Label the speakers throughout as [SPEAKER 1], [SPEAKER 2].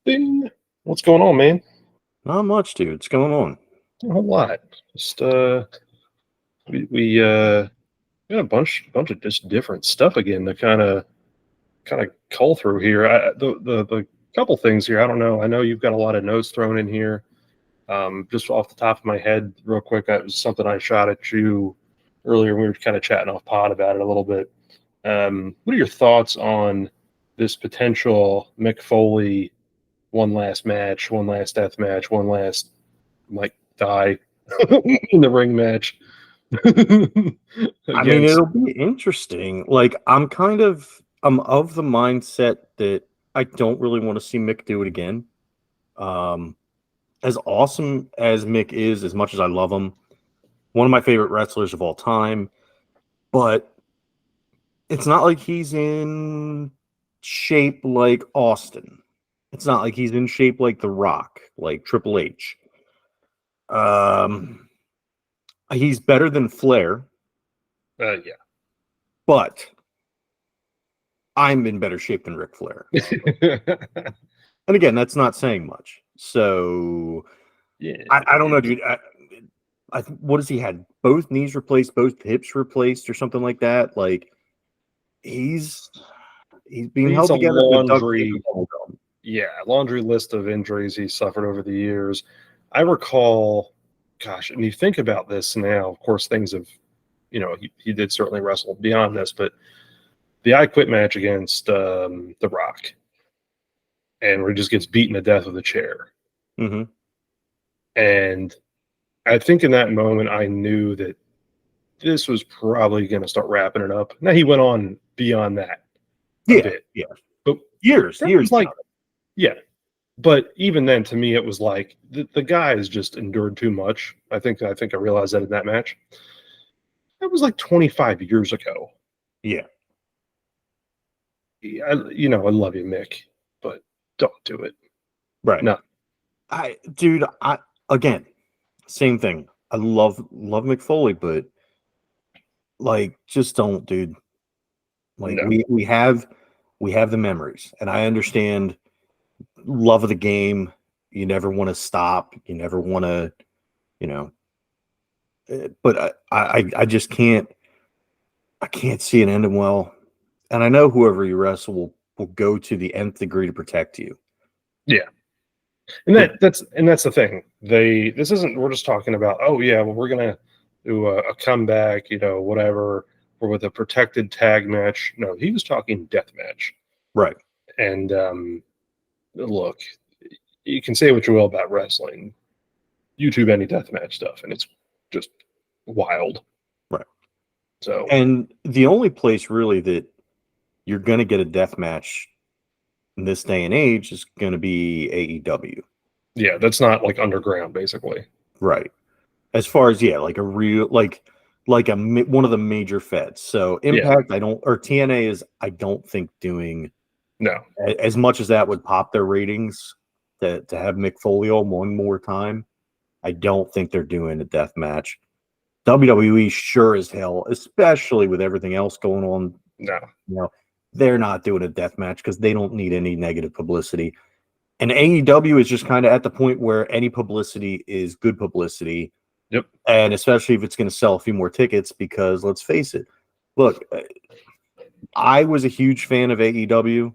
[SPEAKER 1] Ding. What's going on, man?
[SPEAKER 2] Not much, dude. What's going on?
[SPEAKER 1] A whole lot. Just we got a bunch of just different stuff again to kind of cull through here. The couple things here. I don't know. I know you've got a lot of notes thrown in here. Just off the top of my head, real quick, that was something I shot at you earlier. We were kind of chatting off pod about it a little bit. What are your thoughts on this potential Mick Foley one last match, one last death match, one last might die in the ring match?
[SPEAKER 2] I mean, it'll be interesting. Like, I'm of the mindset that I don't really want to see Mick do it again. As awesome as Mick is, as much as I love him, one of my favorite wrestlers of all time, but it's not like he's in shape like Austin. It's not like he's in shape like The Rock, like Triple H. He's better than Flair.
[SPEAKER 1] Yeah.
[SPEAKER 2] But I'm in better shape than Ric Flair. And again, that's not saying much. So,
[SPEAKER 1] yeah,
[SPEAKER 2] I don't know, dude. What has he had? Both knees replaced, both hips replaced, or something like that. Like, he's being held together.
[SPEAKER 1] Laundry list of injuries he's suffered over the years. I recall, gosh, and you think about this now. Of course, things have, he did certainly wrestle beyond this, but the I Quit match against The Rock, and where he just gets beaten to death with a chair.
[SPEAKER 2] Mm-hmm.
[SPEAKER 1] And I think in that moment, I knew that this was probably going to start wrapping it up. Now, he went on beyond that a bit.
[SPEAKER 2] Yeah.
[SPEAKER 1] But
[SPEAKER 2] years.
[SPEAKER 1] Like, yeah. But even then, to me, it was like the guy has just endured too much. I think I realized that in that match. That was like 25 years ago.
[SPEAKER 2] Yeah.
[SPEAKER 1] I love you, Mick, but don't do it.
[SPEAKER 2] Right.
[SPEAKER 1] No.
[SPEAKER 2] Again, same thing. I love Mick Foley, but like, just don't, dude. Like, no. we have the memories, and I understand love of the game. You never want to stop. You never want to, but I just can't. I can't see it ending well. And I know whoever you wrestle will go to the nth degree to protect you.
[SPEAKER 1] Yeah. And that's the thing. This isn't, we're just talking about, oh yeah, well, we're gonna do a comeback, whatever, or with a protected tag match. No, he was talking death match.
[SPEAKER 2] Right.
[SPEAKER 1] And look, you can say what you will about wrestling. YouTube any death match stuff, and it's just wild.
[SPEAKER 2] Right.
[SPEAKER 1] So,
[SPEAKER 2] and the only place really that you're going to get a death match in this day and age is going to be AEW.
[SPEAKER 1] Yeah, that's not like underground, basically.
[SPEAKER 2] Right. As far as like a real like one of the major feds. So Impact, TNA is, I don't think, doing as much as that would pop their ratings to have Mick Foley on one more time. I don't think they're doing a death match. WWE sure as hell, especially with everything else going on.
[SPEAKER 1] No.
[SPEAKER 2] They're not doing a death match because they don't need any negative publicity. And AEW is just kind of at the point where any publicity is good publicity.
[SPEAKER 1] Yep.
[SPEAKER 2] And especially if it's going to sell a few more tickets, because let's face it, look, I was a huge fan of AEW.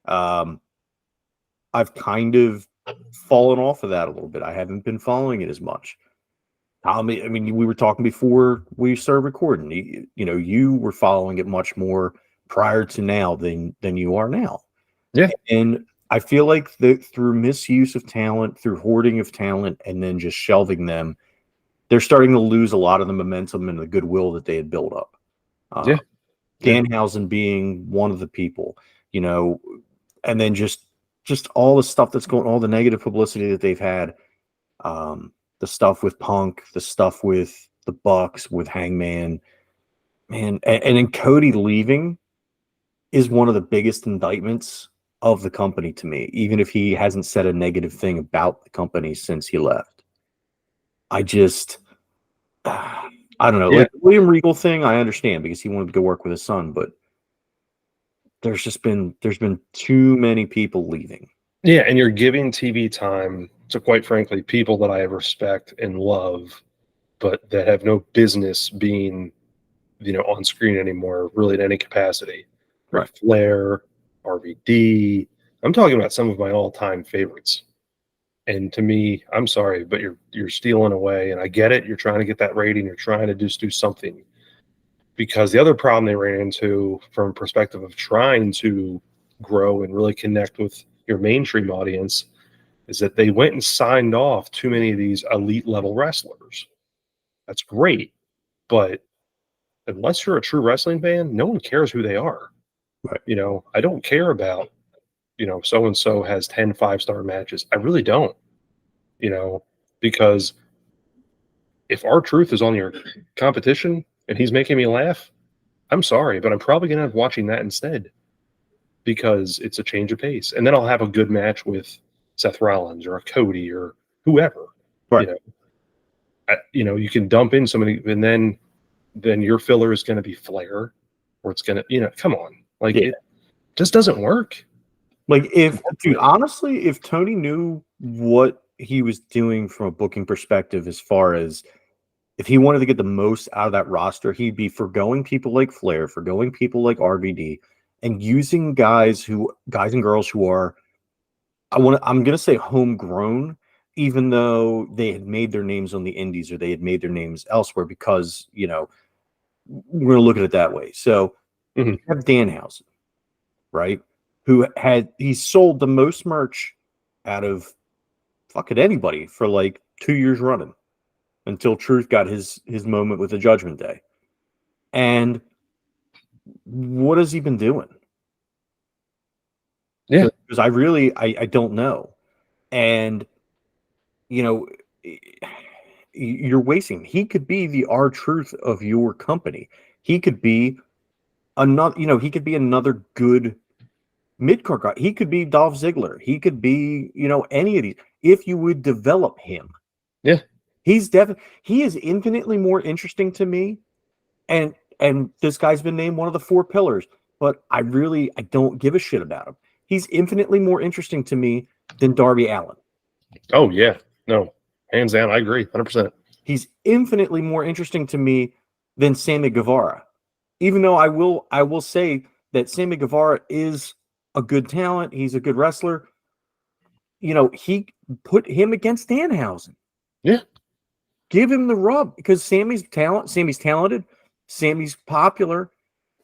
[SPEAKER 2] I've kind of fallen off of that a little bit. I haven't been following it as much. I mean, we were talking before we started recording. You were following it much more prior to now than you are now.
[SPEAKER 1] Yeah.
[SPEAKER 2] And I feel like through misuse of talent, through hoarding of talent, and then just shelving them, they're starting to lose a lot of the momentum and the goodwill that they had built up. Danhausen being one of the people, and then just all the stuff that's going, all the negative publicity that they've had, the stuff with Punk, the stuff with the Bucks, with Hangman, man, and then Cody leaving is one of the biggest indictments of the company to me, even if he hasn't said a negative thing about the company since he left. I don't know.
[SPEAKER 1] Yeah.
[SPEAKER 2] Like the William Regal thing, I understand because he wanted to go work with his son, but there's been too many people leaving.
[SPEAKER 1] Yeah, and you're giving TV time to, quite frankly, people that I respect and love, but that have no business being, on screen anymore, really in any capacity.
[SPEAKER 2] Right.
[SPEAKER 1] Ric Flair, RVD. I'm talking about some of my all-time favorites. And to me, I'm sorry, but you're stealing away. And I get it. You're trying to get that rating. You're trying to just do something. Because the other problem they ran into from a perspective of trying to grow and really connect with your mainstream audience is that they went and signed off too many of these elite level wrestlers. That's great, but unless you're a true wrestling fan, no one cares who they are.
[SPEAKER 2] Right.
[SPEAKER 1] I don't care about, so and so has 10 5-star matches. I really don't, because if R-Truth is on your competition and he's making me laugh, I'm sorry, but I'm probably going to end up watching that instead because it's a change of pace. And then I'll have a good match with Seth Rollins or a Cody or whoever.
[SPEAKER 2] Right.
[SPEAKER 1] You can dump in somebody, and then your filler is going to be Flair, or it's going to, come on, it just doesn't work.
[SPEAKER 2] Like honestly, if Tony knew what he was doing from a booking perspective, as far as if he wanted to get the most out of that roster, he'd be forgoing people like Flair, forgoing people like RVD, and using guys and girls who are, I'm gonna say homegrown, even though they had made their names on the indies or they had made their names elsewhere, because we're gonna look at it that way. So you have Danhausen, right? He sold the most merch out of fucking anybody for like 2 years running until Truth got his moment with the Judgment Day. And what has he been doing?
[SPEAKER 1] Yeah.
[SPEAKER 2] Because I don't know. And you're wasting. He could be the R-Truth of your company. He could be another good mid-card guy. He could be Dolph Ziggler. He could be, any of these, if you would develop him.
[SPEAKER 1] Yeah.
[SPEAKER 2] He is infinitely more interesting to me. And this guy's been named one of the 4 pillars, but I don't give a shit about him. He's infinitely more interesting to me than Darby Allin.
[SPEAKER 1] Oh yeah. No, hands down. I agree. 100%.
[SPEAKER 2] He's infinitely more interesting to me than Sammy Guevara. Even though I will say that Sammy Guevara is a good talent. He's a good wrestler. He put him against Danhausen.
[SPEAKER 1] Yeah.
[SPEAKER 2] Give him the rub, because Sammy's talented. Sammy's popular.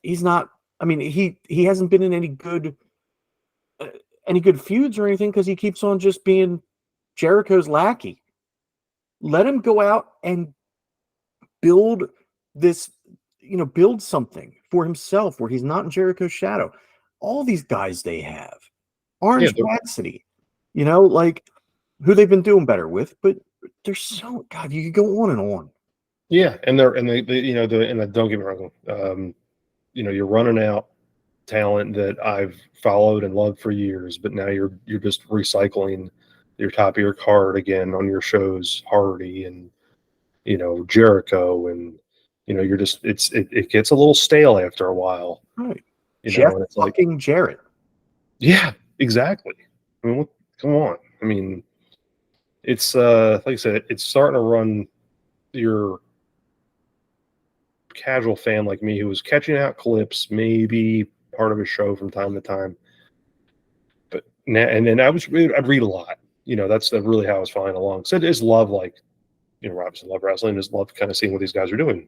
[SPEAKER 2] He's not, he hasn't been in any good feuds or anything because he keeps on just being Jericho's lackey. Let him go out and build this, build something for himself where he's not in Jericho's shadow. All these guys they have, Orange Cassidy, who they've been doing better with, but there's so, God, you could go on and on.
[SPEAKER 1] Yeah, and don't get me wrong, you're running out talent that I've followed and loved for years, but now you're just recycling your top of your card again on your shows, Hardy and Jericho, and you're just it gets a little stale after a while,
[SPEAKER 2] right?
[SPEAKER 1] And it's
[SPEAKER 2] fucking Jarrett.
[SPEAKER 1] Yeah, exactly. I mean, come on. I mean, it's like I said, it's starting to run your casual fan like me who was catching out clips, maybe part of a show from time to time. But now, and then I'd read a lot. That's really how I was following along. So I just love, obviously love wrestling. Just love kind of seeing what these guys are doing.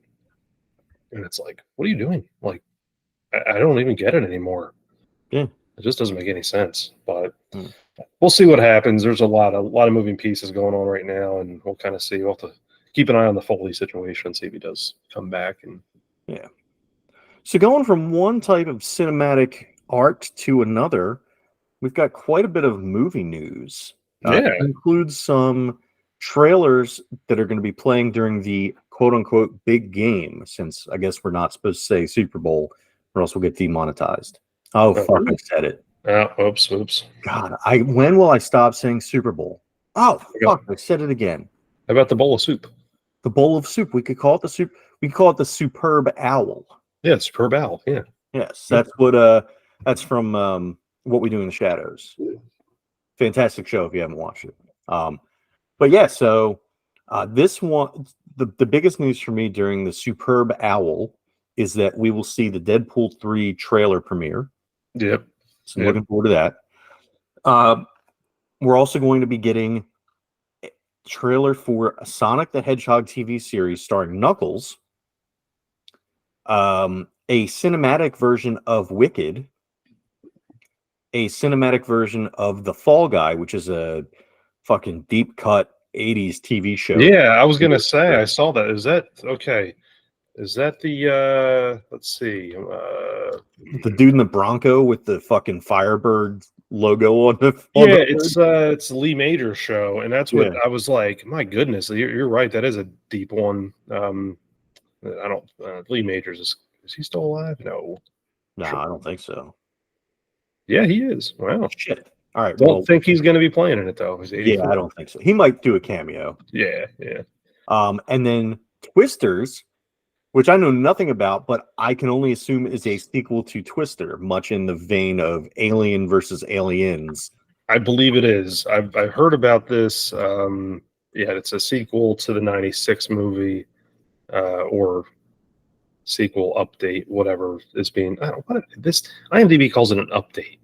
[SPEAKER 1] And it's like, what are you doing? Like, I don't even get it anymore.
[SPEAKER 2] Yeah,
[SPEAKER 1] it just doesn't make any sense. But we'll see what happens. There's a lot of moving pieces going on right now, and we'll kind of see. We'll have to keep an eye on the Foley situation, see if he does come back. And
[SPEAKER 2] yeah. So going from one type of cinematic art to another, we've got quite a bit of movie news. It includes some trailers that are going to be playing during the quote-unquote big game, since I guess we're not supposed to say Super Bowl or else we'll get demonetized. Oh, fuck, I said it.
[SPEAKER 1] Oops.
[SPEAKER 2] God, when will I stop saying Super Bowl? Oh, fuck, I said it again.
[SPEAKER 1] How about the bowl of soup?
[SPEAKER 2] The bowl of soup. We could call it the soup. We could call it the Superb Owl.
[SPEAKER 1] Yeah, Superb Owl. Yeah.
[SPEAKER 2] Yes, that's what. That's from What We Do in the Shadows. Fantastic show if you haven't watched it. But yeah, so this one, the biggest news for me during the Superb Owl is that we will see the Deadpool 3 trailer premiere.
[SPEAKER 1] Yep.
[SPEAKER 2] So I'm looking forward to that. We're also going to be getting a trailer for a Sonic the Hedgehog TV series starring Knuckles, a cinematic version of Wicked, a cinematic version of The Fall Guy, which is a fucking deep cut 80s TV show.
[SPEAKER 1] Yeah, I was gonna say I saw that. Is that okay? Is that the let's see.
[SPEAKER 2] The dude in the Bronco with the fucking Firebird logo on the
[SPEAKER 1] Yeah,
[SPEAKER 2] hood?
[SPEAKER 1] it's Lee Major's show, and that's what I was like, my goodness, you're right, that is a deep one. I don't Lee Majors is he still alive? No.
[SPEAKER 2] No,
[SPEAKER 1] Sure.
[SPEAKER 2] I don't think so.
[SPEAKER 1] Yeah, he is. Wow.
[SPEAKER 2] Shit. All right.
[SPEAKER 1] Don't think he's going to be playing in it though. He's 84.
[SPEAKER 2] Yeah, I don't think so. He might do a cameo.
[SPEAKER 1] Yeah, yeah.
[SPEAKER 2] And then Twisters, which I know nothing about, but I can only assume is a sequel to Twister, much in the vein of Alien versus Aliens.
[SPEAKER 1] I believe it is. I've heard about this. Yeah, it's a sequel to the '96 movie, or sequel update, whatever is being. I don't what this IMDb calls it an update.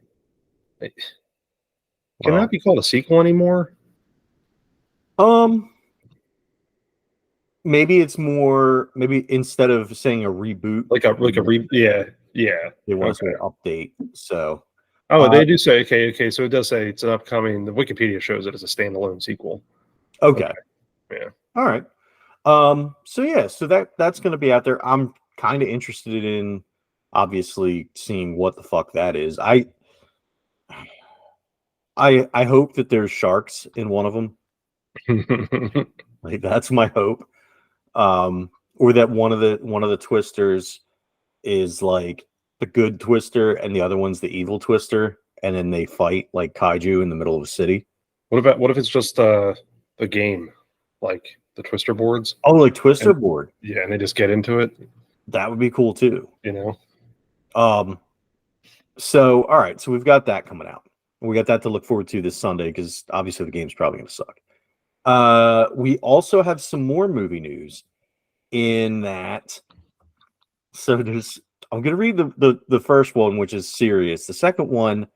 [SPEAKER 1] Can that be called a sequel anymore?
[SPEAKER 2] Maybe it's more. Maybe instead of saying a reboot,
[SPEAKER 1] yeah.
[SPEAKER 2] They want to say update. So.
[SPEAKER 1] Oh, they do say okay. So it does say it's an upcoming. The Wikipedia shows it as a standalone sequel.
[SPEAKER 2] Okay.
[SPEAKER 1] Yeah.
[SPEAKER 2] All right. So yeah, so that's going to be out there. I'm kind of interested in obviously seeing what the fuck that is. I hope that there's sharks in one of them. Like that's my hope. Or that one of the twisters is like the good twister and the other one's the evil twister, and then they fight like kaiju in the middle of a city.
[SPEAKER 1] What if it's just a game, like the twister boards?
[SPEAKER 2] Oh, like twister board.
[SPEAKER 1] Yeah, and they just get into it.
[SPEAKER 2] That would be cool too.
[SPEAKER 1] You know.
[SPEAKER 2] So all right, so we've got that coming out. We got that to look forward to this Sunday because obviously the game's probably going to suck. We also have some more movie news in that. So I'm going to read the first one, which is serious. The second one,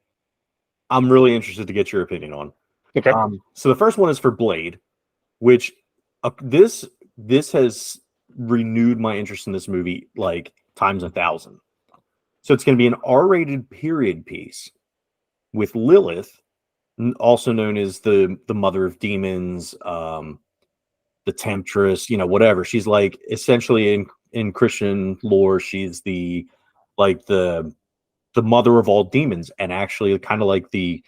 [SPEAKER 2] I'm really interested to get your opinion on.
[SPEAKER 1] Okay.
[SPEAKER 2] So the first one is for Blade, which this has renewed my interest in this movie like times 1,000. So it's going to be an R-rated period piece with Lilith, also known as the mother of demons, the temptress, whatever. She's like essentially in Christian lore, she's the mother of all demons, and actually kind of like the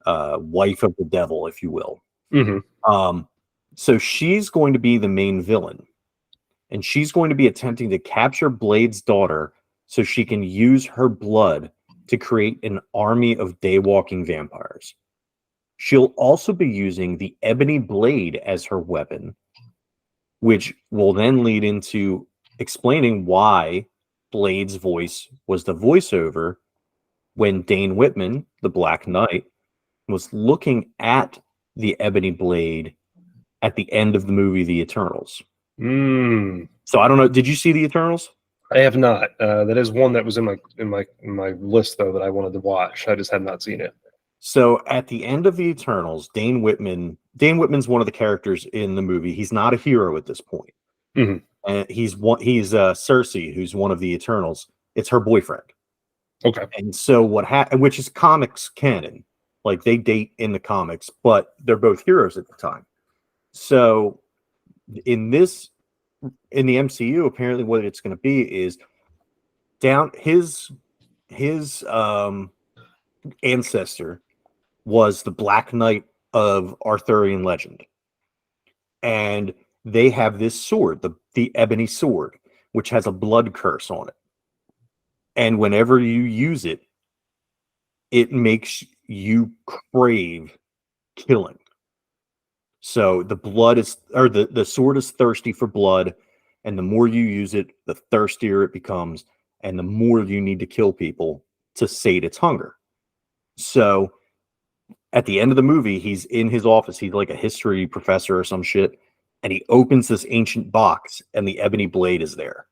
[SPEAKER 2] wife of the devil, if you will.
[SPEAKER 1] Mm-hmm.
[SPEAKER 2] So she's going to be the main villain, and she's going to be attempting to capture Blade's daughter so she can use her blood to create an army of daywalking vampires. She'll also be using the ebony blade as her weapon, which will then lead into explaining why Blade's voice was the voiceover when Dane Whitman, the Black Knight, was looking at the ebony blade at the end of the movie The Eternals. So I don't know. Did you see The Eternals?
[SPEAKER 1] I have not. That is one that was in my list though that I wanted to watch. I just have not seen it.
[SPEAKER 2] So at the end of The Eternals, Dane Whitman's one of the characters in the movie. He's not a hero at this point.
[SPEAKER 1] Mm-hmm.
[SPEAKER 2] And he's Cersei, who's one of the Eternals. It's her boyfriend.
[SPEAKER 1] Okay.
[SPEAKER 2] And so which is comics canon. Like they date in the comics, but they're both heroes at the time. So in the MCU, apparently what it's going to be is down his ancestor was the Black Knight of Arthurian legend. And they have this sword, the ebony sword, which has a blood curse on it. And whenever you use it, it makes you crave killing. So the sword is thirsty for blood, and the more you use it, the thirstier it becomes, and the more you need to kill people to sate its hunger. So At the end of the movie, he's in his office. He's like a history professor or some shit. And he opens this ancient box and the ebony blade is there.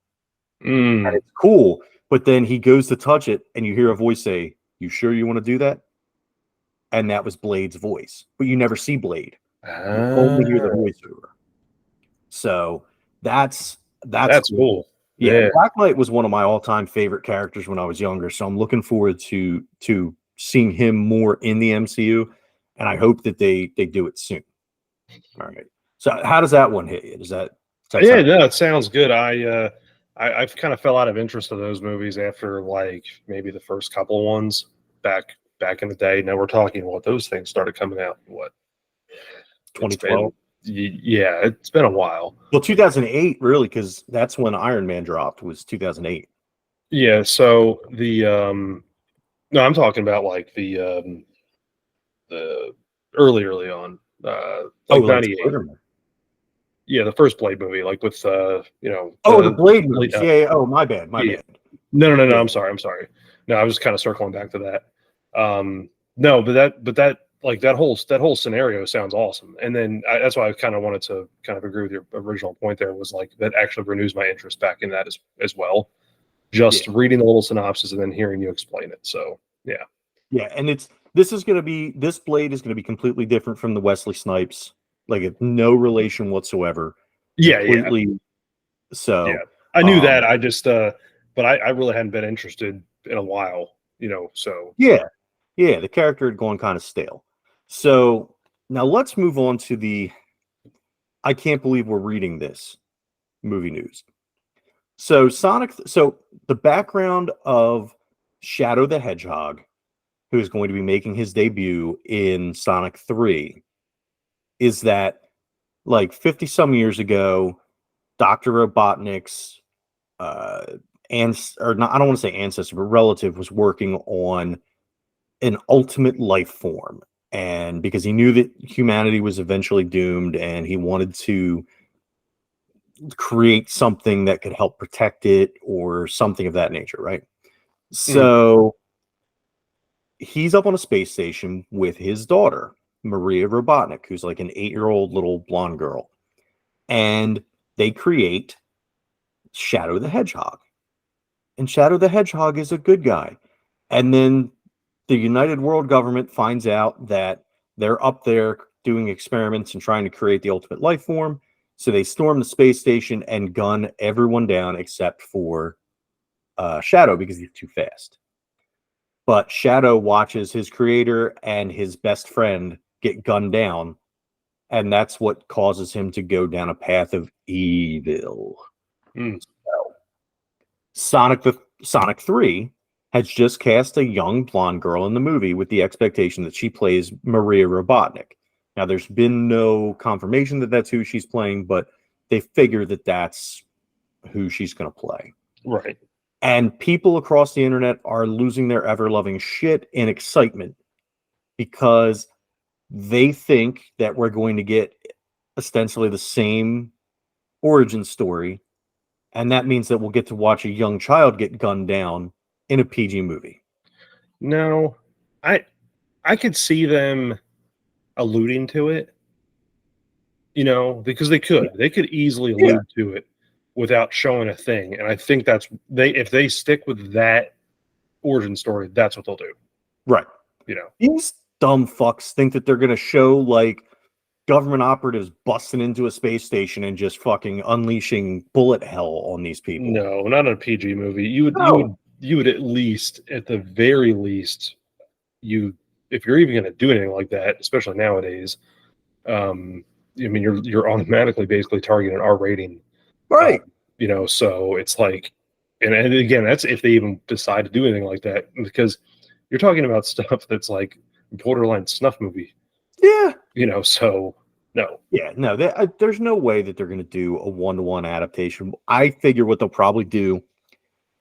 [SPEAKER 2] And
[SPEAKER 1] Mm.
[SPEAKER 2] it's cool. But then he goes to touch it and you hear a voice say, "You sure you want to do that?" And that was Blade's voice. But you never see Blade. You only hear the
[SPEAKER 1] Ah,
[SPEAKER 2] voiceover. So that's
[SPEAKER 1] that's
[SPEAKER 2] cool.
[SPEAKER 1] cool.
[SPEAKER 2] Yeah,
[SPEAKER 1] Yeah.
[SPEAKER 2] Blacklight was one of my all-time favorite characters when I was younger. So I'm looking forward to seeing him more in the MCU, and I hope that they do it soon. All right. So how does that one hit you? Does that
[SPEAKER 1] Yeah,
[SPEAKER 2] sound-
[SPEAKER 1] no, it sounds good. I've kind of fell out of interest in those movies after like maybe the first couple of ones back in the day. Now we're talking what those things started coming out. What it's
[SPEAKER 2] 2012?
[SPEAKER 1] been? Yeah, it's been a while.
[SPEAKER 2] Well, 2008 really, because that's when Iron Man dropped. Was 2008.
[SPEAKER 1] Yeah, so no, I'm talking about like the early on,
[SPEAKER 2] Oh,
[SPEAKER 1] like
[SPEAKER 2] like
[SPEAKER 1] 98.
[SPEAKER 2] Spider-Man.
[SPEAKER 1] Yeah, the first Blade movie, like with
[SPEAKER 2] Oh, the Blade
[SPEAKER 1] lead
[SPEAKER 2] movies.
[SPEAKER 1] up.
[SPEAKER 2] Yeah. Oh, my bad. My
[SPEAKER 1] Yeah.
[SPEAKER 2] bad.
[SPEAKER 1] No.
[SPEAKER 2] Yeah.
[SPEAKER 1] I'm sorry. No, I was just kind of circling back to that. No, but that like that whole scenario sounds awesome. And then that's why I kind of wanted to kind of agree with your original point. There was like that actually renews my interest back in that as well. Just
[SPEAKER 2] Yeah.
[SPEAKER 1] reading the little synopsis and then hearing you explain it. So yeah,
[SPEAKER 2] Yeah, and this Blade is gonna be completely different from the Wesley Snipes. Like it's no relation whatsoever.
[SPEAKER 1] yeah.
[SPEAKER 2] Completely.
[SPEAKER 1] Yeah,
[SPEAKER 2] So,
[SPEAKER 1] I knew that.
[SPEAKER 2] um,
[SPEAKER 1] I just, but I really hadn't been interested in a while, So
[SPEAKER 2] yeah, yeah, the character had gone kind of stale. So now let's move on to the. I can't believe we're reading this movie news. So So the background of Shadow the Hedgehog, who is going to be making his debut in Sonic 3, is that like 50 some years ago, Dr. Robotnik's and or not, I don't want to say ancestor, but relative was working on an ultimate life form. And because he knew that humanity was eventually doomed and he wanted to create something that could help protect it or something of that nature, right?
[SPEAKER 1] mm,
[SPEAKER 2] So he's up on a space station with his daughter, Maria Robotnik, who's like an 8-year-old little blonde girl. And they create Shadow the Hedgehog. And Shadow the Hedgehog is a good guy. And then the United World Government finds out that they're up there doing experiments and trying to create the ultimate life form. So they storm the space station and gun everyone down except for Shadow because he's too fast. But Shadow watches his creator and his best friend get gunned down. And that's what causes him to go down a path of evil.
[SPEAKER 1] mm.
[SPEAKER 2] Sonic 3 has just cast a young blonde girl in the movie with the expectation that she plays Maria Robotnik. Now, there's been no confirmation that that's who she's playing, but they figure that that's who she's going to play.
[SPEAKER 1] Right.
[SPEAKER 2] And people across the internet are losing their ever-loving shit in excitement because they think that we're going to get ostensibly the same origin story, and that means that we'll get to watch a young child get gunned down in a PG movie.
[SPEAKER 1] No, I could see them alluding to it, because they
[SPEAKER 2] Yeah.
[SPEAKER 1] could easily
[SPEAKER 2] Yeah.
[SPEAKER 1] allude to it without showing a thing. And I think that's if they stick with that origin story, that's what they'll do.
[SPEAKER 2] Right.
[SPEAKER 1] You know.
[SPEAKER 2] These dumb fucks think that they're going to show like government operatives busting into a space station and just fucking unleashing bullet hell on these people.
[SPEAKER 1] No, not in a PG movie.
[SPEAKER 2] No.
[SPEAKER 1] You would at least, at the very least, if you're even going to do anything like that, especially nowadays, I mean, you're automatically basically targeting an R rating,
[SPEAKER 2] Right.
[SPEAKER 1] So it's like, and again, that's if they even decide to do anything like that, because you're talking about stuff that's like borderline snuff movie,
[SPEAKER 2] Yeah.
[SPEAKER 1] So no.
[SPEAKER 2] Yeah. No, there's no way that they're going to do a 1-to-1 adaptation. I figure what they'll probably do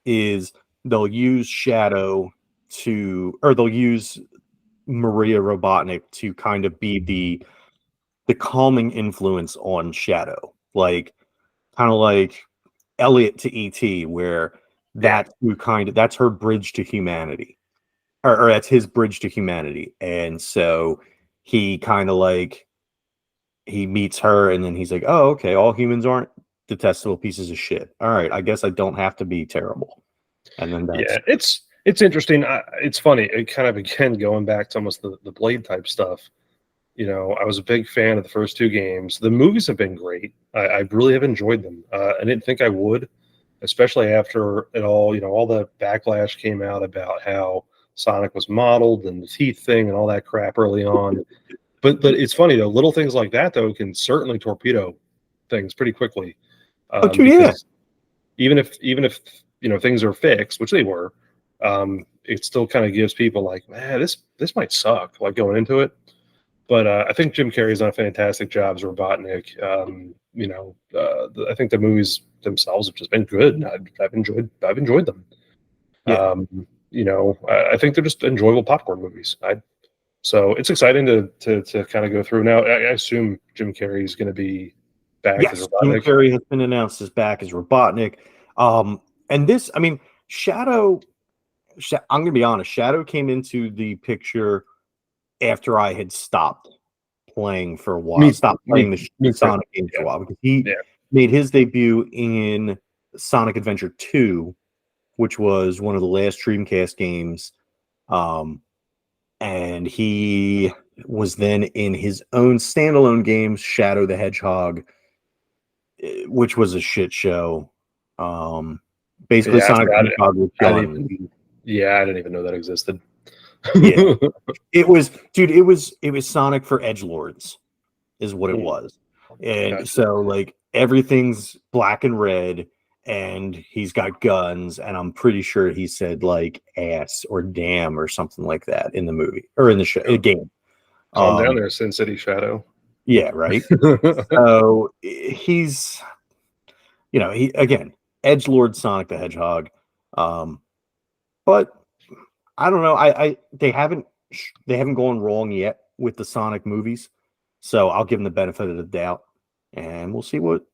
[SPEAKER 2] is they'll use they'll use Maria Robotnik to kind of be the calming influence on Shadow, like kind of like Elliot to ET, where
[SPEAKER 1] Yeah.
[SPEAKER 2] that's her bridge to humanity. or that's his bridge to humanity. And so he kind of like he meets her, and then he's like, "Oh, okay, all humans aren't detestable pieces of shit. All right, I guess I don't have to be terrible." And then that's
[SPEAKER 1] Yeah, it's interesting. It's funny. It kind of again going back to almost the Blade type stuff. I was a big fan of the first two games. The movies have been great. I really have enjoyed them. I didn't think I would, especially after it all. All the backlash came out about how Sonic was modeled and the teeth thing and all that crap early on. But it's funny though. Little things like that though can certainly torpedo things pretty quickly.
[SPEAKER 2] oh, dude, yeah.
[SPEAKER 1] Because even if things are fixed, which they were, it still kind of gives people like, man, this might suck, like going into it. But I think Jim Carrey's done a fantastic job as Robotnik. I think the movies themselves have just been good. I've enjoyed them.
[SPEAKER 2] Yeah.
[SPEAKER 1] I think they're just enjoyable popcorn movies. So it's exciting to kind of go through. Now, I assume Jim Carrey's going to be back as
[SPEAKER 2] Yes, Jim
[SPEAKER 1] Robotnik.
[SPEAKER 2] Carrey has been announced as back as Robotnik. And this, I mean, Shadow, I'm going to be honest, Shadow came into the picture after I had stopped playing for a while. Stopped playing the Sonic games for a while, because he made his debut in Sonic Adventure 2, which was one of the last Dreamcast games. And he was then in his own standalone games, Shadow the Hedgehog, which was a shit show. Basically, Sonic the Hedgehog with John.
[SPEAKER 1] I didn't even know that existed.
[SPEAKER 2] Yeah, it was Sonic for edgelords, is what it was. And
[SPEAKER 1] Gotcha.
[SPEAKER 2] so like everything's black and red, and he's got guns, and I'm pretty sure he said like ass or damn or something like that in the movie or in the show game.
[SPEAKER 1] Calm down there, Sin City Shadow.
[SPEAKER 2] Yeah, right. So he's, he again, edgelord Sonic the Hedgehog. But I don't know. They haven't gone wrong yet with the Sonic movies, so I'll give them the benefit of the doubt, and we'll see what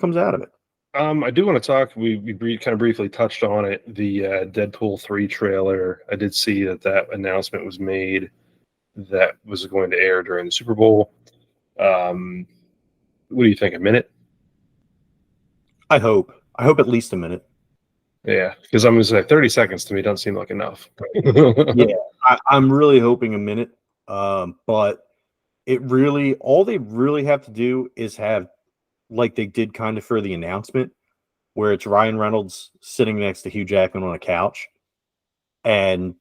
[SPEAKER 2] comes out of it.
[SPEAKER 1] I do want to talk. We kind of briefly touched on it. The Deadpool 3 trailer. I did see that announcement was made that was going to air during the Super Bowl. What do you think? A minute?
[SPEAKER 2] I hope at least a minute.
[SPEAKER 1] Yeah, because I'm going to say 30 seconds to me doesn't seem like enough.
[SPEAKER 2] Yeah, I'm really hoping a minute. But all they really have to do is have, like they did kind of for the announcement, where it's Ryan Reynolds sitting next to Hugh Jackman on a couch, and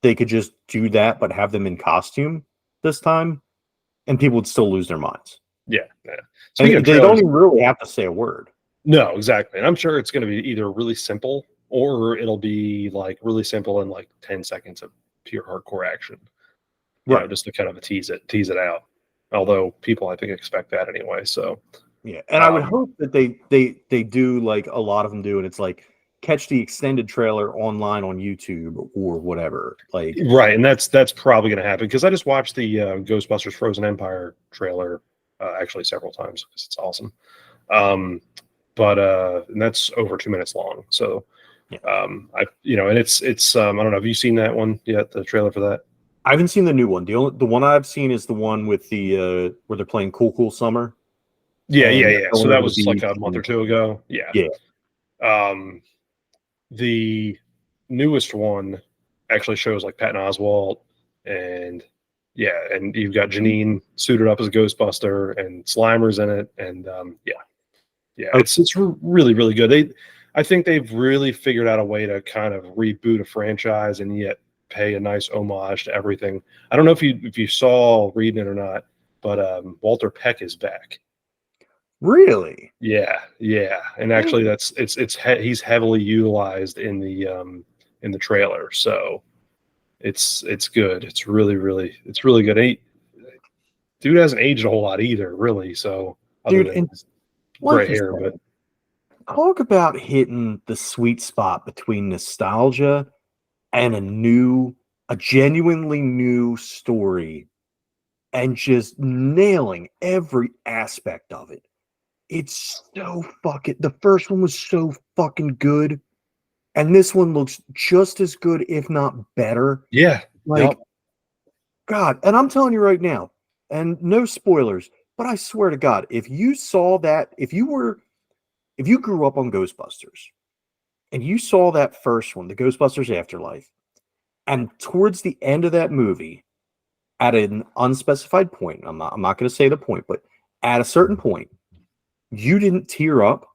[SPEAKER 2] they could just do that, but have them in costume this time, and people would still lose their minds.
[SPEAKER 1] Yeah.
[SPEAKER 2] And they don't even really have to say a word.
[SPEAKER 1] No, exactly. And I'm sure it's going to be either really simple, or it'll be like really simple and like 10 seconds of pure hardcore action. Right. Just to kind of tease it out. Although people, I think, expect that anyway. So
[SPEAKER 2] yeah. And I would hope that they do, like a lot of them do, and it's like, catch the extended trailer online on YouTube or whatever. Like,
[SPEAKER 1] right. And that's probably going to happen, because I just watched the Ghostbusters Frozen Empire trailer actually several times, because it's awesome. And that's over 2 minutes long. So, and it's I don't know. Have you seen that one yet? The trailer for that?
[SPEAKER 2] I haven't seen the new one. The one I've seen is the one with the where they're playing Cool Summer.
[SPEAKER 1] Yeah. So that was like a month or two ago. Yeah. The newest one actually shows like Patton Oswalt, and you've got Janine suited up as a Ghostbuster, and Slimer's in it, and it's really, really good. I think they've really figured out a way to kind of reboot a franchise and yet pay a nice homage to everything. I don't know if you saw reading it or not, but Walter Peck is back.
[SPEAKER 2] Really?
[SPEAKER 1] Yeah, and actually he's heavily utilized in the trailer, so it's good. It's really good. Dude hasn't aged a whole lot either, really. So other than gray hair, but
[SPEAKER 2] talk about hitting the sweet spot between nostalgia and a genuinely new story, and just nailing every aspect of it. It's so the first one was so fucking good. And this one looks just as good, if not better.
[SPEAKER 1] Yeah.
[SPEAKER 2] Like,
[SPEAKER 1] Yep.
[SPEAKER 2] God, and I'm telling you right now, and no spoilers, but I swear to God, if you saw that, if you grew up on Ghostbusters and you saw that first one, the Ghostbusters Afterlife, and towards the end of that movie, at an unspecified point, I'm not going to say the point, but at a certain point, you didn't tear up,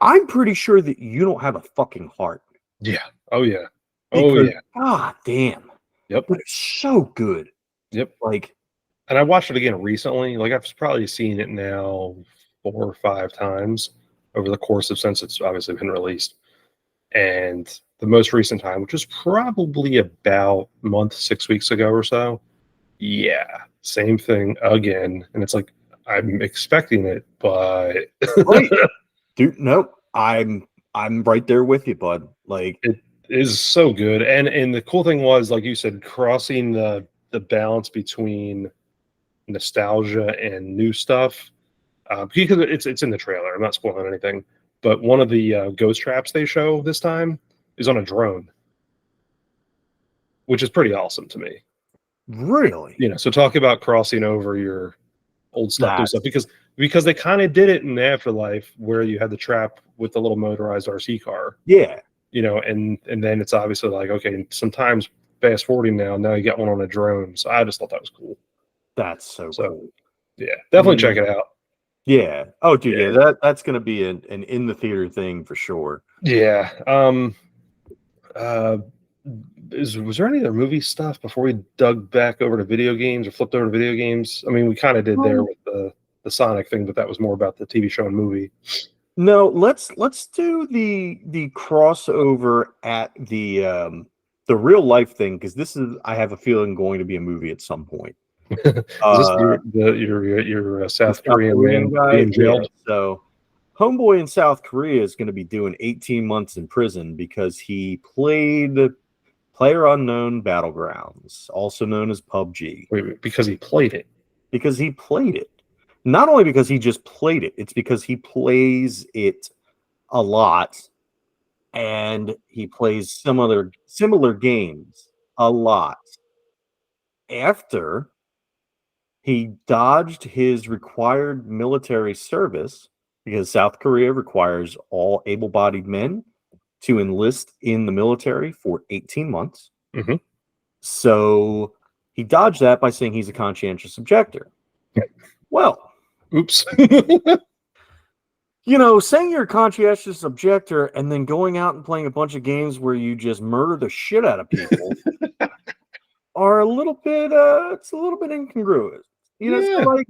[SPEAKER 2] I'm pretty sure that you don't have a fucking heart.
[SPEAKER 1] Yeah. Oh yeah. Oh
[SPEAKER 2] Because,
[SPEAKER 1] yeah.
[SPEAKER 2] God damn.
[SPEAKER 1] Yep.
[SPEAKER 2] But it's so good.
[SPEAKER 1] Yep.
[SPEAKER 2] Like,
[SPEAKER 1] And I watched it again recently. Like I've probably seen it now 4 or 5 times over the course of since it's obviously been released. And the most recent time, which was probably about a month, 6 weeks ago or so. Yeah, same thing again. And it's like I'm expecting it, but
[SPEAKER 2] right. Dude, nope. I'm right there with you, bud. Like,
[SPEAKER 1] it is so good. And the cool thing was, like you said, crossing the balance between nostalgia and new stuff. Because it's in the trailer. I'm not spoiling anything. But one of the ghost traps they show this time is on a drone, which is pretty awesome to me.
[SPEAKER 2] really?
[SPEAKER 1] So talk about crossing over your old stuff, new
[SPEAKER 2] That's
[SPEAKER 1] stuff, because they kind of did it in the Afterlife where you had the trap with the little motorized RC car,
[SPEAKER 2] yeah.
[SPEAKER 1] and then it's obviously like, okay, sometimes fast forwarding now you got one on a drone. So I just thought that was cool.
[SPEAKER 2] That's so
[SPEAKER 1] So
[SPEAKER 2] cool.
[SPEAKER 1] yeah,
[SPEAKER 2] I
[SPEAKER 1] definitely
[SPEAKER 2] mean,
[SPEAKER 1] check it out.
[SPEAKER 2] yeah. Oh, dude,
[SPEAKER 1] Yeah.
[SPEAKER 2] yeah, that's gonna be an in the theater thing for sure.
[SPEAKER 1] Yeah. Uh, was there any other movie stuff before we dug back over to video games or flipped over to video games? I mean, we kind of did there with the Sonic thing, but that was more about the TV show and movie.
[SPEAKER 2] No, let's do the crossover at the real life thing, because this is, I have a feeling, going to be a movie at some point.
[SPEAKER 1] Is this your
[SPEAKER 2] The
[SPEAKER 1] South
[SPEAKER 2] South
[SPEAKER 1] Korean
[SPEAKER 2] Korean
[SPEAKER 1] man
[SPEAKER 2] guy,
[SPEAKER 1] being
[SPEAKER 2] yeah.
[SPEAKER 1] jailed?
[SPEAKER 2] So, homeboy in South Korea is going to be doing 18 months in prison because he played Player Unknown Battlegrounds, also known as PUBG,
[SPEAKER 1] Wait, because he played it.
[SPEAKER 2] because he played it. Not only because he just played it, it's because he plays it a lot, and he plays similar games a lot. After he dodged his required military service, because South Korea requires all able-bodied men to enlist in the military for 18 months.
[SPEAKER 1] Mhm.
[SPEAKER 2] So he dodged that by saying he's a conscientious objector. Well,
[SPEAKER 1] Oops.
[SPEAKER 2] saying you're a conscientious objector and then going out and playing a bunch of games where you just murder the shit out of people are a little bit, it's a little bit incongruous. So
[SPEAKER 1] Yeah.
[SPEAKER 2] like,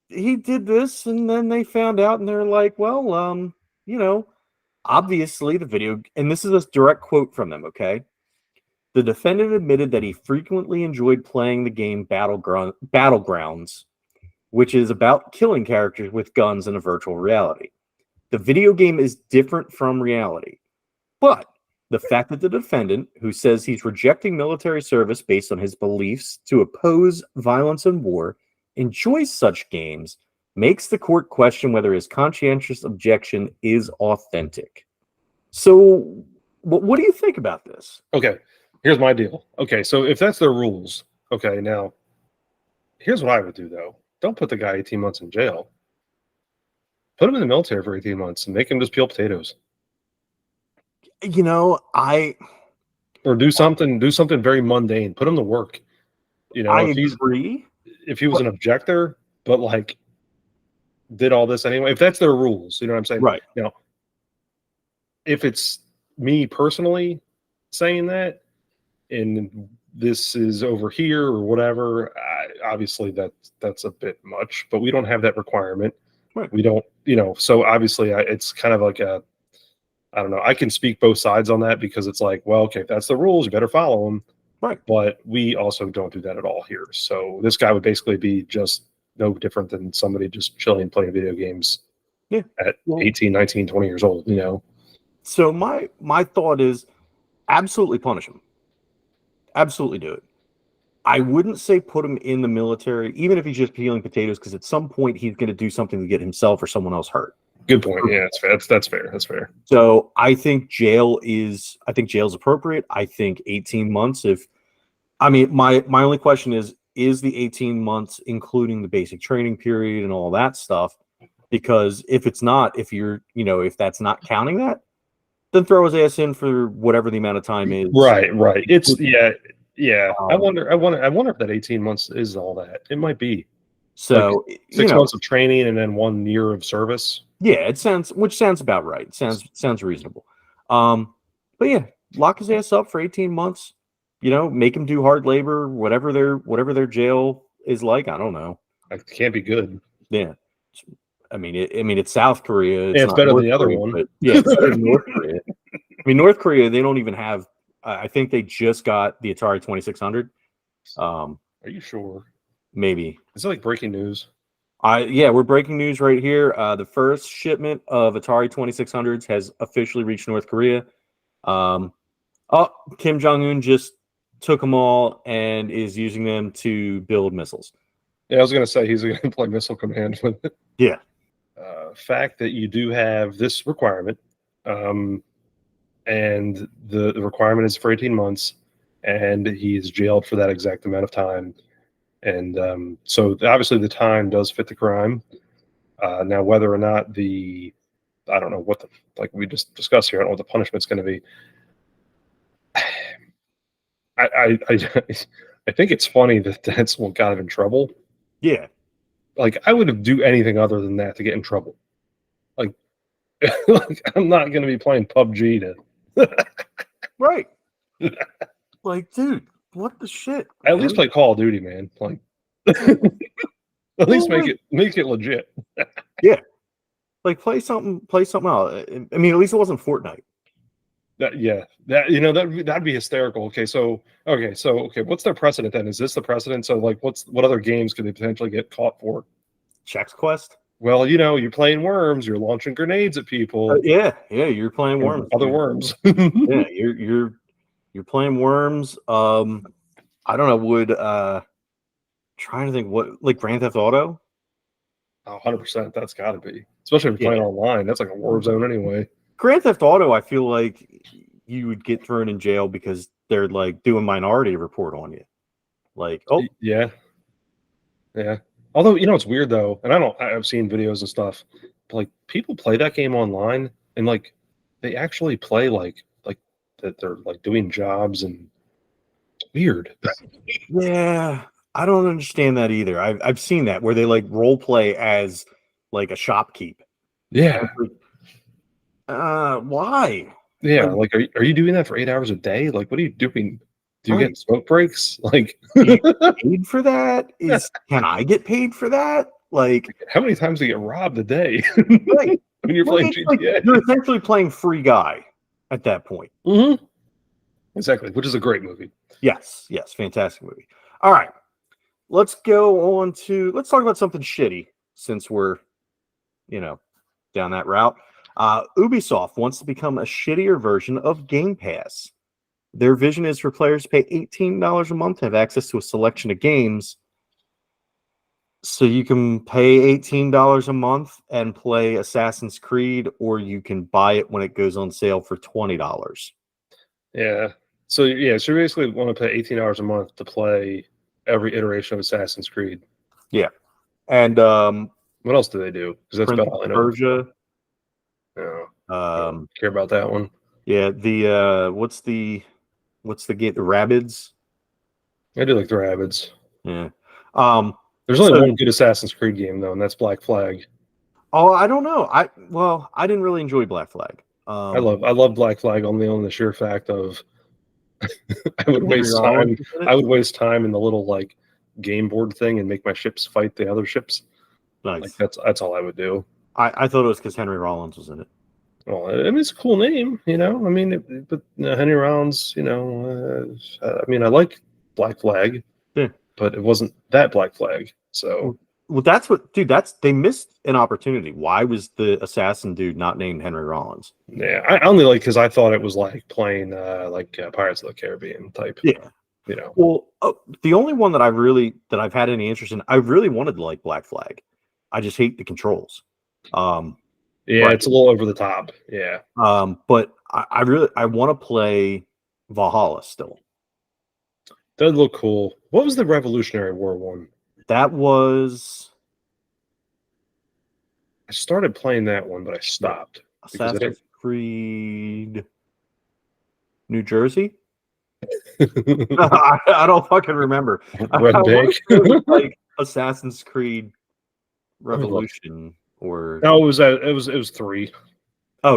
[SPEAKER 2] he did this and then they found out and they're like, well, obviously the video, and this is a direct quote from them, okay? The defendant admitted that he frequently enjoyed playing the game Battlegrounds, which is about killing characters with guns in a virtual reality. The video game is different from reality, but the fact that the defendant, who says he's rejecting military service based on his beliefs to oppose violence and war, enjoys such games, makes the court question whether his conscientious objection is authentic. So, what do you think about this?
[SPEAKER 1] Okay. Here's my deal. Okay, so if that's their rules, okay, now here's what I would do though. Don't put the guy 18 months in jail. Put him in the military for 18 months and make him just peel potatoes. Or do something very mundane. Put him to work.
[SPEAKER 2] I
[SPEAKER 1] if
[SPEAKER 2] agree.
[SPEAKER 1] he was an objector, but like did all this anyway. If that's their rules, you know what I'm saying?
[SPEAKER 2] Right.
[SPEAKER 1] Now, if it's me personally saying that, and this is over here or whatever, obviously that's a bit much. But we don't have that requirement.
[SPEAKER 2] Right.
[SPEAKER 1] We don't, So obviously, it's kind of like I don't know. I can speak both sides on that because it's like, well, okay, if that's the rules, you better follow them.
[SPEAKER 2] Right.
[SPEAKER 1] But we also don't do that at all here. So this guy would basically be just no different than somebody just chilling playing video games at 18, 19, 20 years old,
[SPEAKER 2] So my thought is absolutely punish him. Absolutely do it. I wouldn't say put him in the military, even if he's just peeling potatoes, because at some point he's going to do something to get himself or someone else hurt.
[SPEAKER 1] Good point. Yeah, that's fair. That's fair. That's fair.
[SPEAKER 2] So I think jail's appropriate. I think 18 months. My only question is the 18 months including the basic training period and all that stuff? Because if it's not, if that's not counting that, then throw his ass in for whatever the amount of time is.
[SPEAKER 1] Right. It's yeah. I
[SPEAKER 2] Um,
[SPEAKER 1] wonder if that 18 months is all that. It might be.
[SPEAKER 2] So
[SPEAKER 1] Like 6 months of training and then 1 year of service.
[SPEAKER 2] Yeah, which sounds about right. Sounds reasonable. But yeah, lock his ass up for 18 months. Make him do hard labor, whatever their jail is like. I don't know.
[SPEAKER 1] It can't be good.
[SPEAKER 2] Yeah, it's South Korea.
[SPEAKER 1] It's
[SPEAKER 2] not
[SPEAKER 1] better
[SPEAKER 2] North
[SPEAKER 1] than the other
[SPEAKER 2] Korea,
[SPEAKER 1] one.
[SPEAKER 2] but yeah, it's better than North Korea. North Korea, they don't even have. I think they just got the Atari 2600.
[SPEAKER 1] Are you sure?
[SPEAKER 2] Maybe.
[SPEAKER 1] Is it like breaking news?
[SPEAKER 2] We're breaking news right here. The first shipment of Atari 2600s has officially reached North Korea. Kim Jong-un just took them all and is using them to build missiles.
[SPEAKER 1] Yeah, I was going to say he's going to play Missile Command with it.
[SPEAKER 2] Yeah.
[SPEAKER 1] Fact that you do have this requirement, and the requirement is for 18 months, and he's jailed for that exact amount of time. And so obviously the time does fit the crime. Now, whether or not I don't know what like we just discussed here, I don't know what the punishment's going to be. I think it's funny that that's what got him in trouble.
[SPEAKER 2] Yeah.
[SPEAKER 1] Like, I would do anything other than that to get in trouble. Like, like I'm not going to be playing PUBG to.
[SPEAKER 2] Right. Like, dude, what the shit?
[SPEAKER 1] At least play Call of Duty, man. Like, at least make it legit.
[SPEAKER 2] Yeah. Like, play something else. I mean, at least it wasn't Fortnite.
[SPEAKER 1] That'd be hysterical. Okay, what's their precedent then? Is this the precedent? So, like, what other games could they potentially get caught for?
[SPEAKER 2] Chex Quest.
[SPEAKER 1] Well, you're playing Worms. You're launching grenades at people.
[SPEAKER 2] Yeah, you're playing Worms.
[SPEAKER 1] Other Worms.
[SPEAKER 2] Yeah, you're playing Worms. I don't know. Would trying to think what, like, Grand Theft Auto.
[SPEAKER 1] 100%. That's got to be, especially if you're playing online. That's like a war zone anyway.
[SPEAKER 2] Grand Theft Auto, I feel like you would get thrown in jail because they're like doing Minority Report on you. Like, oh
[SPEAKER 1] yeah. Although it's weird though, and I've seen videos and stuff, but like people play that game online and like they actually play like that they're like doing jobs, and it's weird.
[SPEAKER 2] Yeah, I don't understand that either. I've seen that where they like role play as like a shopkeep.
[SPEAKER 1] Yeah.
[SPEAKER 2] Why?
[SPEAKER 1] Yeah, like are you doing that for 8 hours a day? Like, what are you doing? Do you get smoke breaks? Like,
[SPEAKER 2] paid for that? Can I get paid for that? Like,
[SPEAKER 1] how many times do you get robbed a day?
[SPEAKER 2] Right.
[SPEAKER 1] When you're playing GTA,
[SPEAKER 2] like, you're essentially playing Free Guy at that point.
[SPEAKER 1] Mm-hmm. Exactly, which is a great movie.
[SPEAKER 2] Yes, fantastic movie. All right, let's talk about something shitty since we're, down that route. Ubisoft wants to become a shittier version of Game Pass. Their vision is for players to pay $18 a month to have access to a selection of games. So you can pay $18 a month and play Assassin's Creed, or you can buy it when it goes on sale for $20.
[SPEAKER 1] Yeah. So you basically want to pay $18 a month to play every iteration of Assassin's Creed.
[SPEAKER 2] Yeah. And
[SPEAKER 1] what else do they do? Because that's
[SPEAKER 2] Prince
[SPEAKER 1] about all I know.
[SPEAKER 2] Persia.
[SPEAKER 1] No. Care about that one.
[SPEAKER 2] Yeah, the what's the game? The Rabbids.
[SPEAKER 1] I do like the Rabbids.
[SPEAKER 2] Yeah.
[SPEAKER 1] There's only one good Assassin's Creed game though, and that's Black Flag.
[SPEAKER 2] Oh, I don't know. I didn't really enjoy Black Flag.
[SPEAKER 1] I love Black Flag only on the sheer fact of I would waste time in the little like game board thing and make my ships fight the other ships.
[SPEAKER 2] Nice.
[SPEAKER 1] Like that's all I would do.
[SPEAKER 2] I thought it was because Henry Rollins was in it.
[SPEAKER 1] Well, I mean, it's a cool name, I mean, but Henry Rollins, I mean, I like Black Flag, but it wasn't that Black Flag. So,
[SPEAKER 2] well, they missed an opportunity. Why was the assassin dude not named Henry Rollins?
[SPEAKER 1] Yeah, I only like because I thought it was like playing Pirates of the Caribbean type.
[SPEAKER 2] Yeah, Well, the only one that I've had any interest in, I really wanted to like Black Flag. I just hate the controls.
[SPEAKER 1] Yeah,
[SPEAKER 2] Right.
[SPEAKER 1] it's a little over the top. Yeah.
[SPEAKER 2] But I want to play Valhalla still.
[SPEAKER 1] Does look cool. What was the Revolutionary War one?
[SPEAKER 2] That was
[SPEAKER 1] I started playing that one, but I stopped because I
[SPEAKER 2] Assassin's Creed New Jersey.
[SPEAKER 1] didn't.
[SPEAKER 2] I don't fucking remember. I
[SPEAKER 1] Red
[SPEAKER 2] want
[SPEAKER 1] Bank.
[SPEAKER 2] to say it was like Assassin's Creed
[SPEAKER 1] Let me look.
[SPEAKER 2] Revolution or
[SPEAKER 1] No, it was 3.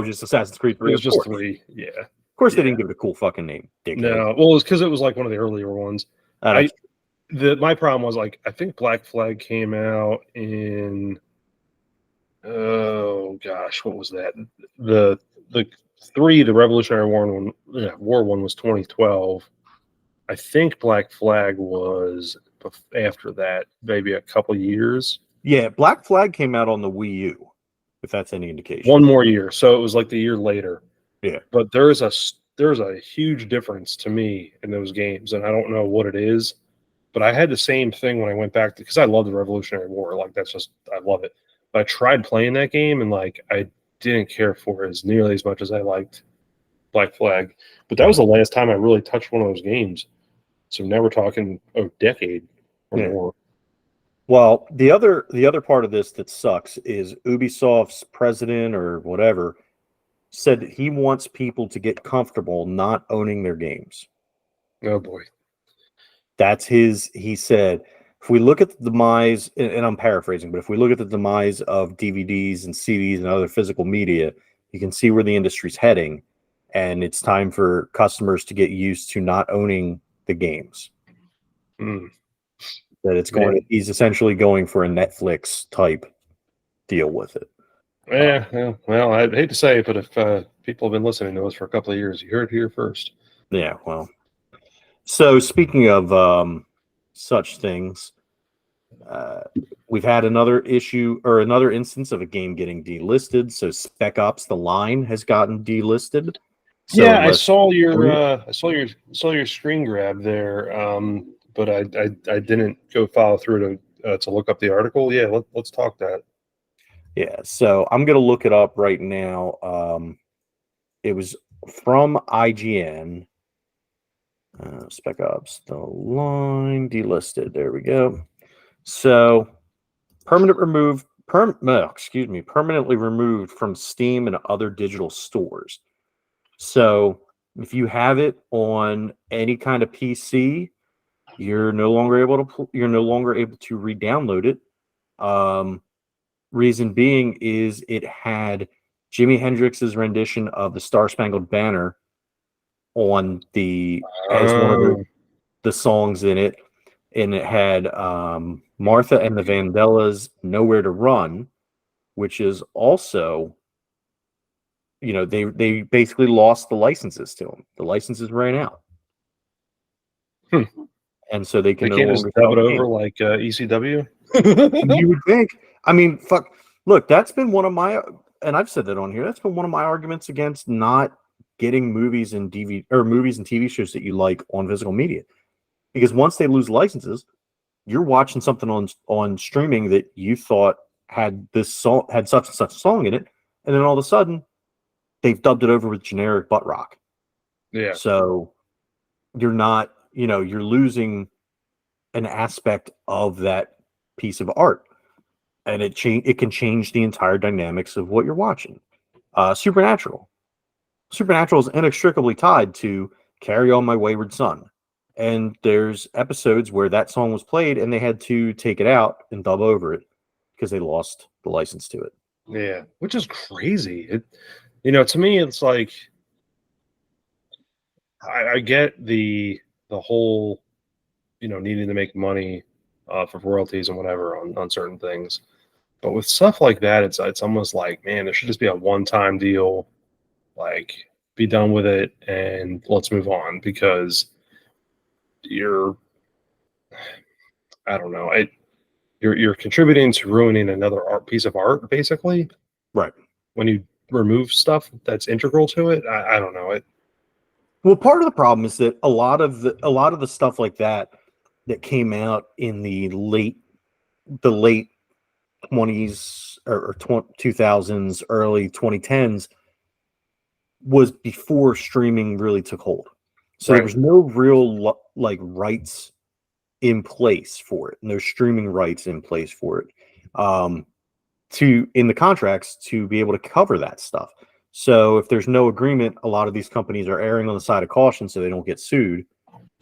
[SPEAKER 2] just Assassin's Creed
[SPEAKER 1] It
[SPEAKER 2] 3.
[SPEAKER 1] was
[SPEAKER 2] Of
[SPEAKER 1] just
[SPEAKER 2] course,
[SPEAKER 1] 3. Yeah.
[SPEAKER 2] they
[SPEAKER 1] Yeah.
[SPEAKER 2] didn't give it a cool fucking name, dickhead.
[SPEAKER 1] No. Well, it's because it was like one of the earlier ones.
[SPEAKER 2] That's
[SPEAKER 1] My problem was like I think Black Flag came out in oh gosh, what was that? The 3, the Revolutionary War one was 2012. I think Black Flag was after that, maybe a couple years.
[SPEAKER 2] yeah. Black Flag came out on the Wii U, if that's any indication.
[SPEAKER 1] One more year, so it was like the year later.
[SPEAKER 2] Yeah.
[SPEAKER 1] But there's a huge difference to me in those games, and I don't know what it is. But I had the same thing when I went back because I love the Revolutionary War. Like that's just I love it. But I tried playing that game and like I didn't care for it as nearly as much as I liked Black Flag. But that was the last time I really touched one of those games. So now we're talking a decade or
[SPEAKER 2] Yeah.
[SPEAKER 1] more.
[SPEAKER 2] Well, the other part of this that sucks is Ubisoft's president or whatever said that he wants people to get comfortable not owning their games.
[SPEAKER 1] Oh boy.
[SPEAKER 2] That's he said, if we look at the demise, and I'm paraphrasing, but if we look at the demise of DVDs and CDs and other physical media, you can see where the industry's heading. And it's time for customers to get used to not owning the games.
[SPEAKER 1] Mm.
[SPEAKER 2] That it's going, he's essentially going for a Netflix type deal with it.
[SPEAKER 1] Yeah, well, I'd hate to say it, but if people have been listening to us for a couple of years, you heard it here first.
[SPEAKER 2] Yeah, well. So speaking of such things, we've had another issue or another instance of a game getting delisted. So Spec Ops: The Line has gotten delisted. So
[SPEAKER 1] Yeah, I saw your screen grab there, but I didn't go follow through to look up the article. Yeah, let's talk that.
[SPEAKER 2] Yeah, so I'm gonna look it up right now. It was from IGN. Spec Ops: The Line delisted. There we go. So permanently removed from Steam and other digital stores. So if you have it on any kind of PC, you're no longer able to re-download it. Reason being is it had Jimi Hendrix's rendition of the Star Spangled Banner on as one of the songs in it, and it had Martha and the Vandellas' Nowhere to Run, which is also, they basically lost the licenses to them. The licenses ran out. And so they can
[SPEAKER 1] They
[SPEAKER 2] no
[SPEAKER 1] can't just
[SPEAKER 2] longer
[SPEAKER 1] dub
[SPEAKER 2] sell
[SPEAKER 1] it
[SPEAKER 2] the
[SPEAKER 1] over
[SPEAKER 2] game.
[SPEAKER 1] like ECW.
[SPEAKER 2] You would think. I mean, fuck. Look, that's been one of my, and I've said that on here. That's been one of my arguments against not getting movies and TV shows that you like on physical media, because once they lose licenses, you're watching something on streaming that you thought had such and such song in it, and then all of a sudden they've dubbed it over with generic butt rock.
[SPEAKER 1] Yeah.
[SPEAKER 2] So you're not, you're losing an aspect of that piece of art, and it can change the entire dynamics of what you're watching. Supernatural is inextricably tied to Carry On My Wayward Son, and there's episodes where that song was played and they had to take it out and dub over it because they lost the license to it.
[SPEAKER 1] Yeah, which is crazy. To me, it's like I get the whole needing to make money off of royalties and whatever on certain things, but with stuff like that, it's almost like, man, there should just be a one-time deal, like be done with it and let's move on, because I don't know, you're contributing to ruining another piece of art, basically.
[SPEAKER 2] Right.
[SPEAKER 1] When you remove stuff that's integral to it, I don't know it.
[SPEAKER 2] Well, part of the problem is that a lot of the stuff like that came out in the late 20s or 2000s, early 2010s was before streaming really took hold. So there was no real like rights in place for it, no streaming rights in place for it. In the contracts to be able to cover that stuff. So if there's no agreement, a lot of these companies are erring on the side of caution so they don't get sued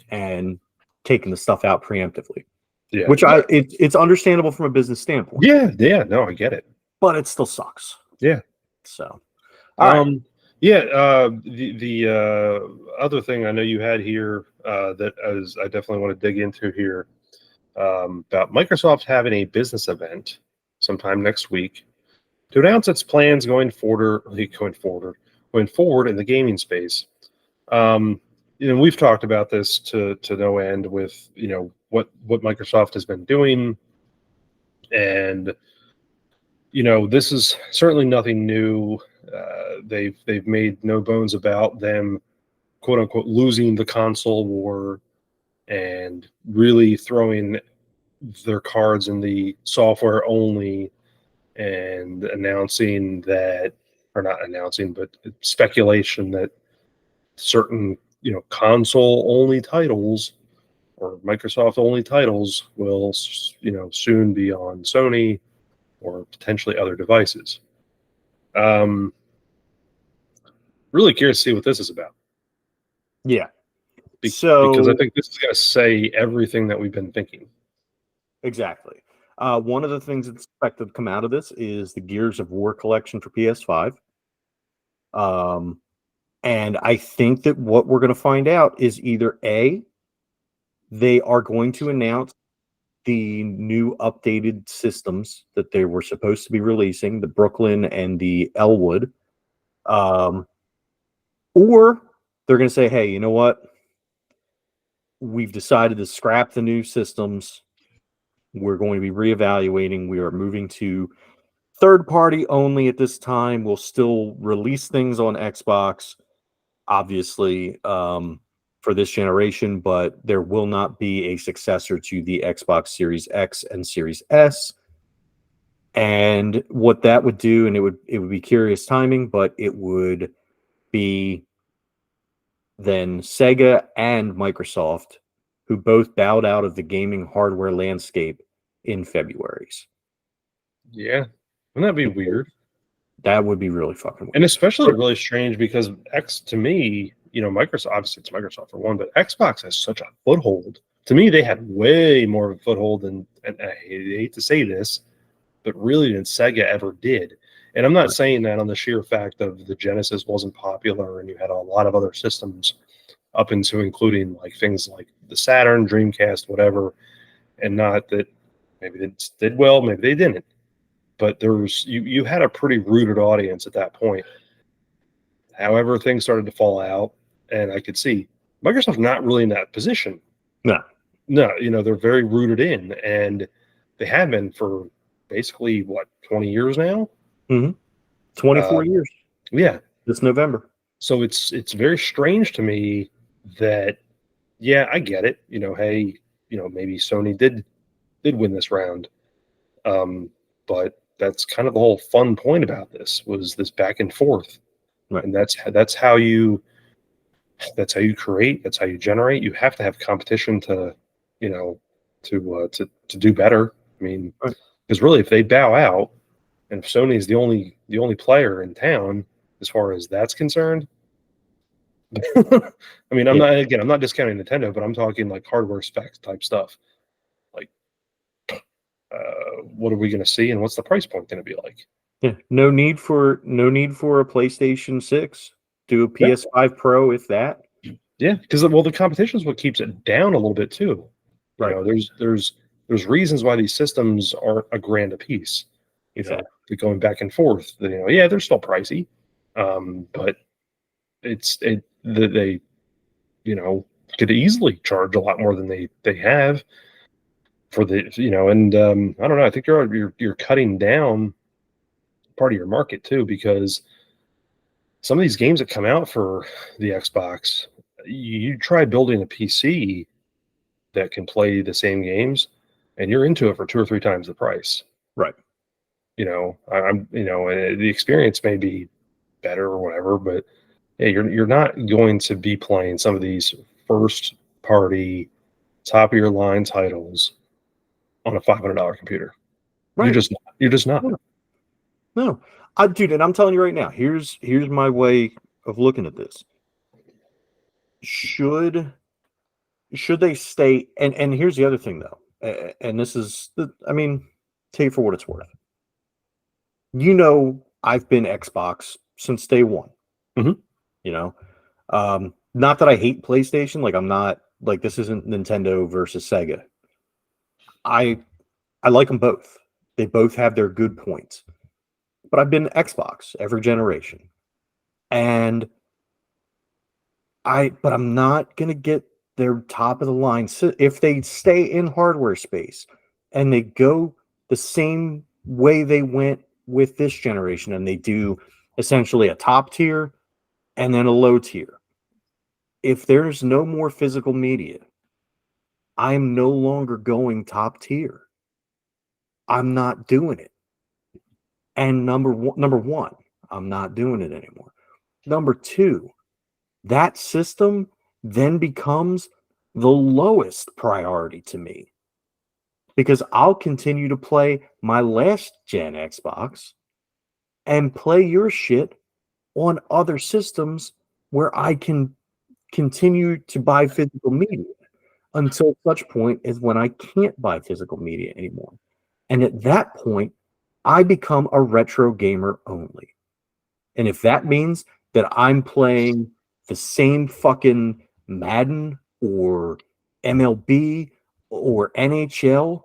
[SPEAKER 2] and taking the stuff out preemptively.
[SPEAKER 1] Yeah.
[SPEAKER 2] Which it's understandable from a business standpoint.
[SPEAKER 1] Yeah, no, I get it.
[SPEAKER 2] But it still sucks.
[SPEAKER 1] Yeah.
[SPEAKER 2] So all right.
[SPEAKER 1] Yeah, the other thing I know you had here that I definitely want to dig into here about Microsoft having a business event sometime next week to announce its plans going forward in the gaming space. We've talked about this to no end with what Microsoft has been doing, and this is certainly nothing new. They've made no bones about them, quote unquote, losing the console war and really throwing their cards in the software only and announcing that, or not announcing, but speculation that certain console only titles or Microsoft only titles will soon be on Sony or potentially other devices. Really curious to see what this is about.
[SPEAKER 2] Yeah.
[SPEAKER 1] Because I think this is going to say everything that we've been thinking.
[SPEAKER 2] Exactly. One of the things that's expected to come out of this is the Gears of War collection for PS5. And I think that what we're going to find out is either A, they are going to announce the new updated systems that they were supposed to be releasing, the Brooklyn and the Elwood. Or they're going to say, hey, you know what? We've decided to scrap the new systems. We're going to be reevaluating. We are moving to third party only at this time. We'll still release things on Xbox, obviously, for this generation, but there will not be a successor to the Xbox Series X and Series S. And what that would do, and it would be curious timing, but it would be then Sega and Microsoft, who both bowed out of the gaming hardware landscape in February's.
[SPEAKER 1] Yeah. Wouldn't that be weird?
[SPEAKER 2] That would be really fucking weird.
[SPEAKER 1] And especially really strange because to me, Microsoft, obviously it's Microsoft for one, but Xbox has such a foothold. To me, they had way more of a foothold and I hate to say this, but really than Sega ever did. And I'm not saying that on the sheer fact of the Genesis wasn't popular and you had a lot of other systems up into including like things like the Saturn, Dreamcast, whatever, and not that maybe they did well, maybe they didn't. But there was you had a pretty rooted audience at that point. However, things started to fall out, and I could see Microsoft's not really in that position.
[SPEAKER 2] No,
[SPEAKER 1] they're very rooted in, and they have been for basically 20 years now.
[SPEAKER 2] 24 years.
[SPEAKER 1] Yeah,
[SPEAKER 2] this November.
[SPEAKER 1] So it's very strange to me that, yeah, I get it. Hey, maybe Sony did win this round, but that's kind of the whole fun point about this was this back and forth,
[SPEAKER 2] right.
[SPEAKER 1] And that's how you create, that's how you generate. You have to have competition to do better. I mean, because really, if they bow out, and if Sony is the only player in town as far as that's concerned, I mean, I'm not discounting Nintendo, but I'm talking like hardware specs type stuff. Like, what are we going to see, and what's the price point going to be like?
[SPEAKER 2] Yeah, no need for a PlayStation 6. Do a PS5 Pro, if that.
[SPEAKER 1] Yeah, because the competition is what keeps it down a little bit too.
[SPEAKER 2] Right.
[SPEAKER 1] There's reasons why these systems aren't a grand a piece.
[SPEAKER 2] Exactly.
[SPEAKER 1] They're going back and forth. Yeah, they're still pricey, but they could easily charge a lot more than they have for the and I don't know. I think you're cutting down part of your market too, because some of these games that come out for the Xbox, you try building a PC that can play the same games, and you're into it for 2 or 3 times the price.
[SPEAKER 2] Right.
[SPEAKER 1] I'm the experience may be better or whatever, but yeah, you're not going to be playing some of these first party top of your line titles on a $500 computer.
[SPEAKER 2] Right.
[SPEAKER 1] You're just not.
[SPEAKER 2] No, no. Dude, and I'm telling you right now, here's my way of looking at this. Should they stay? And here's the other thing though, and this is, I mean, take it for what it's worth. I've been Xbox since day one.
[SPEAKER 1] Mhm.
[SPEAKER 2] Not that I hate PlayStation. Like, I'm not like, this isn't Nintendo versus Sega. I like them both. They both have their good points. But I've been Xbox every generation. And but I'm not gonna get their top of the line. So if they stay in hardware space and they go the same way they went with this generation, and they do essentially a top tier and then a low tier. If there's no more physical media, I'm no longer going top tier. I'm not doing it. And number one, I'm not doing it anymore. Number two, that system then becomes the lowest priority to me, because I'll continue to play my last gen Xbox and play your shit on other systems where I can continue to buy physical media until such point as when I can't buy physical media anymore. And at that point, I become a retro gamer only. And if that means that I'm playing the same fucking Madden or MLB or NHL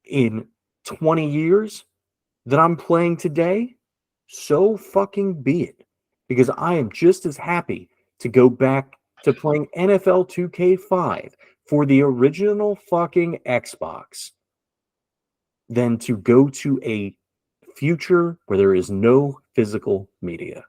[SPEAKER 2] in 20 years that I'm playing today, so fucking be it. Because I am just as happy to go back to playing NFL 2K5 for the original fucking Xbox than to go to a future where there is no physical media.